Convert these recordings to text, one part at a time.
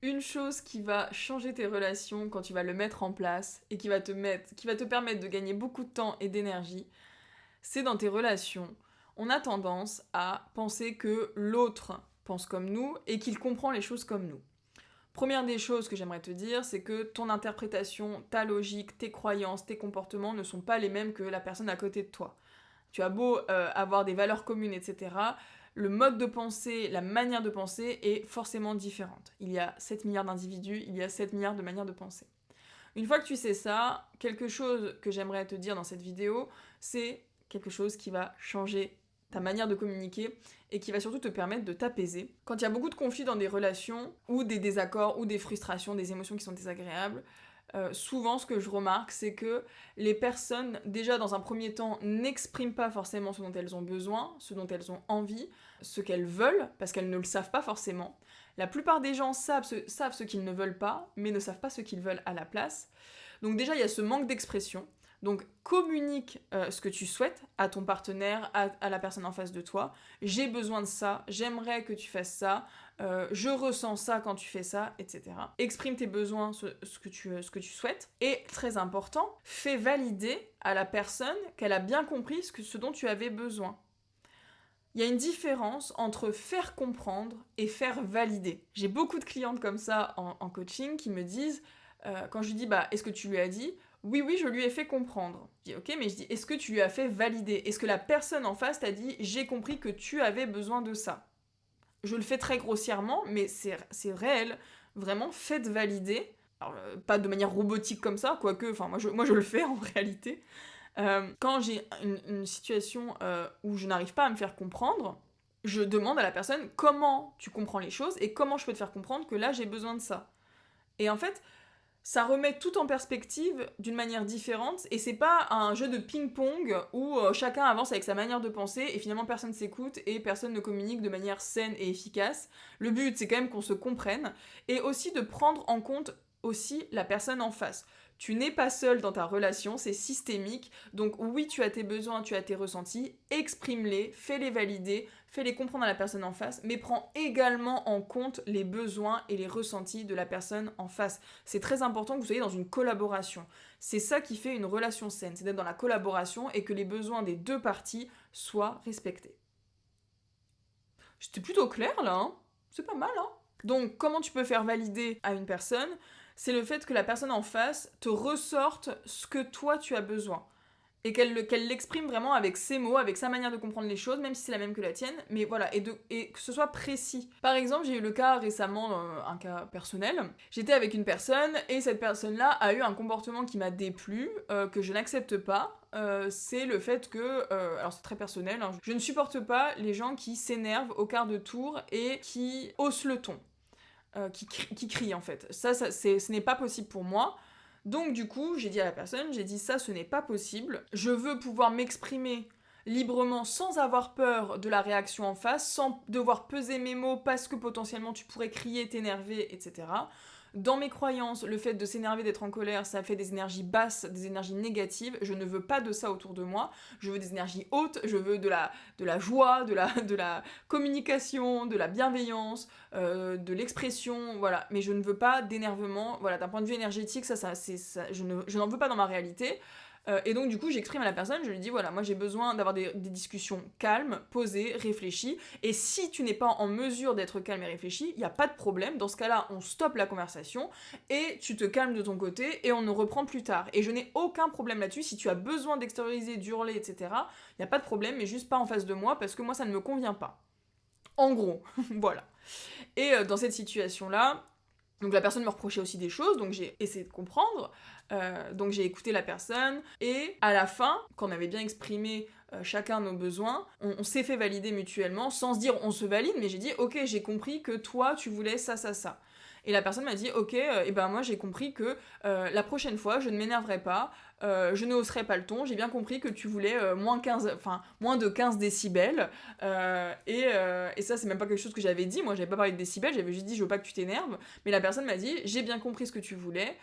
Une chose qui va changer tes relations quand tu vas le mettre en place et qui va te permettre de gagner beaucoup de temps et d'énergie, c'est dans tes relations. On a tendance à penser que l'autre pense comme nous et qu'il comprend les choses comme nous. Première des choses que j'aimerais te dire, c'est que ton interprétation, ta logique, tes croyances, tes comportements ne sont pas les mêmes que la personne à côté de toi. Tu as beau avoir des valeurs communes, etc., le mode de pensée, la manière de penser est forcément différente. Il y a 7 milliards d'individus, il y a 7 milliards de manières de penser. Une fois que tu sais ça, quelque chose que j'aimerais te dire dans cette vidéo, c'est quelque chose qui va changer ta manière de communiquer et qui va surtout te permettre de t'apaiser. Quand il y a beaucoup de conflits dans des relations, ou des désaccords, ou des frustrations, des émotions qui sont désagréables, souvent ce que je remarque, c'est que les personnes, déjà dans un premier temps, n'expriment pas forcément ce dont elles ont besoin, ce dont elles ont envie, ce qu'elles veulent, parce qu'elles ne le savent pas forcément. La plupart des gens savent ce qu'ils ne veulent pas, mais ne savent pas ce qu'ils veulent à la place. Donc déjà, il y a ce manque d'expression. Donc communique ce que tu souhaites à ton partenaire, à la personne en face de toi. J'ai besoin de ça, j'aimerais que tu fasses ça, je ressens ça quand tu fais ça, etc. Exprime tes besoins, ce que tu souhaites. Et très important, fais valider à la personne qu'elle a bien compris ce dont tu avais besoin. Il y a une différence entre faire comprendre et faire valider. J'ai beaucoup de clientes comme ça en coaching qui me disent, quand je lui dis est-ce que tu lui as dit? Oui, oui, je lui ai fait comprendre. Je dis ok, mais je dis est-ce que tu lui as fait valider? Est-ce que la personne en face t'a dit j'ai compris que tu avais besoin de ça? Je le fais très grossièrement, mais c'est réel. Vraiment, faites valider. Alors, pas de manière robotique comme ça, quoique, moi je le fais en réalité. Quand j'ai une situation où je n'arrive pas à me faire comprendre, je demande à la personne comment tu comprends les choses et comment je peux te faire comprendre que là j'ai besoin de ça. Et en fait, ça remet tout en perspective d'une manière différente et c'est pas un jeu de ping-pong où chacun avance avec sa manière de penser et finalement personne s'écoute et personne ne communique de manière saine et efficace. Le but c'est quand même qu'on se comprenne et aussi de prendre en compte aussi la personne en face. Tu n'es pas seul dans ta relation, c'est systémique. Donc oui, tu as tes besoins, tu as tes ressentis, exprime-les, fais-les valider, fais-les comprendre à la personne en face, mais prends également en compte les besoins et les ressentis de la personne en face. C'est très important que vous soyez dans une collaboration. C'est ça qui fait une relation saine, c'est d'être dans la collaboration et que les besoins des deux parties soient respectés. C'était plutôt clair là, hein? C'est pas mal, hein? Donc, comment tu peux faire valider à une personne? C'est le fait que la personne en face te ressorte ce que toi tu as besoin. Et qu'elle l'exprime vraiment avec ses mots, avec sa manière de comprendre les choses, même si c'est la même que la tienne, mais voilà, et que ce soit précis. Par exemple, j'ai eu le cas récemment, un cas personnel, j'étais avec une personne, et cette personne-là a eu un comportement qui m'a déplu, que je n'accepte pas, c'est le fait que, alors c'est très personnel, hein, je ne supporte pas les gens qui s'énervent au quart de tour et qui haussent le ton. Qui crient en fait. Ce n'est pas possible pour moi. Donc du coup, j'ai dit à la personne, j'ai dit ça, ce n'est pas possible. Je veux pouvoir m'exprimer librement sans avoir peur de la réaction en face, sans devoir peser mes mots parce que potentiellement tu pourrais crier, t'énerver, etc. Dans mes croyances, le fait de s'énerver, d'être en colère, ça fait des énergies basses, des énergies négatives. Je ne veux pas de ça autour de moi. Je veux des énergies hautes, je veux de la joie, de la communication, de la bienveillance, de l'expression, voilà. Mais je ne veux pas d'énervement, voilà. D'un point de vue énergétique, je n'en veux pas dans ma réalité. Et donc du coup j'exprime à la personne, je lui dis voilà, moi j'ai besoin d'avoir des discussions calmes, posées, réfléchies, et si tu n'es pas en mesure d'être calme et réfléchi, il n'y a pas de problème, dans ce cas-là on stoppe la conversation, et tu te calmes de ton côté, et on ne reprend plus tard. Et je n'ai aucun problème là-dessus, si tu as besoin d'extérioriser, d'hurler, etc., il n'y a pas de problème, mais juste pas en face de moi, parce que moi ça ne me convient pas. En gros, voilà. Et dans cette situation-là, donc la personne me reprochait aussi des choses, donc j'ai essayé de comprendre, donc j'ai écouté la personne, et à la fin, quand on avait bien exprimé chacun nos besoins, on s'est fait valider mutuellement, sans se dire on se valide, mais j'ai dit ok, j'ai compris que toi tu voulais ça, ça, ça. Et la personne m'a dit ok, et ben moi j'ai compris que la prochaine fois je ne m'énerverai pas, je ne hausserai pas le ton, j'ai bien compris que tu voulais moins de 15 décibels, et ça c'est même pas quelque chose que j'avais dit, moi j'avais pas parlé de décibels, j'avais juste dit je veux pas que tu t'énerves, mais la personne m'a dit j'ai bien compris ce que tu voulais,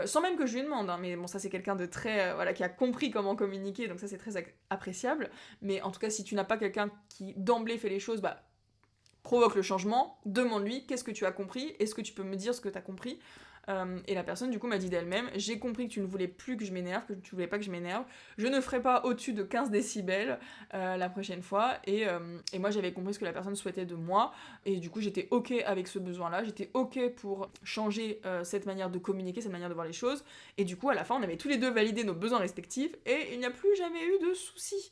sans même que je lui demande, hein, mais bon ça c'est quelqu'un de très, voilà, qui a compris comment communiquer, donc ça c'est très appréciable, mais en tout cas si tu n'as pas quelqu'un qui d'emblée fait les choses, provoque le changement, demande-lui qu'est-ce que tu as compris, est-ce que tu peux me dire ce que tu as compris. Et la personne du coup m'a dit d'elle-même, j'ai compris que tu ne voulais plus que je m'énerve, que tu voulais pas que je m'énerve, je ne ferai pas au-dessus de 15 décibels la prochaine fois, et moi j'avais compris ce que la personne souhaitait de moi, et du coup j'étais ok avec ce besoin-là, j'étais ok pour changer cette manière de communiquer, cette manière de voir les choses, et du coup à la fin on avait tous les deux validé nos besoins respectifs, et il n'y a plus jamais eu de soucis.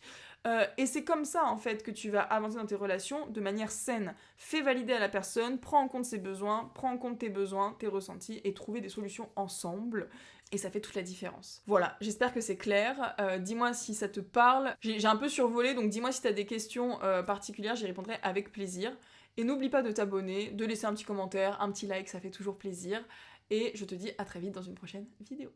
Et c'est comme ça en fait que tu vas avancer dans tes relations de manière saine. Fais valider à la personne, prends en compte ses besoins, prends en compte tes besoins, tes ressentis et trouver des solutions ensemble. Et ça fait toute la différence. Voilà, j'espère que c'est clair. Dis-moi si ça te parle. J'ai un peu survolé, donc dis-moi si t'as des questions particulières, j'y répondrai avec plaisir. Et n'oublie pas de t'abonner, de laisser un petit commentaire, un petit like, ça fait toujours plaisir. Et je te dis à très vite dans une prochaine vidéo.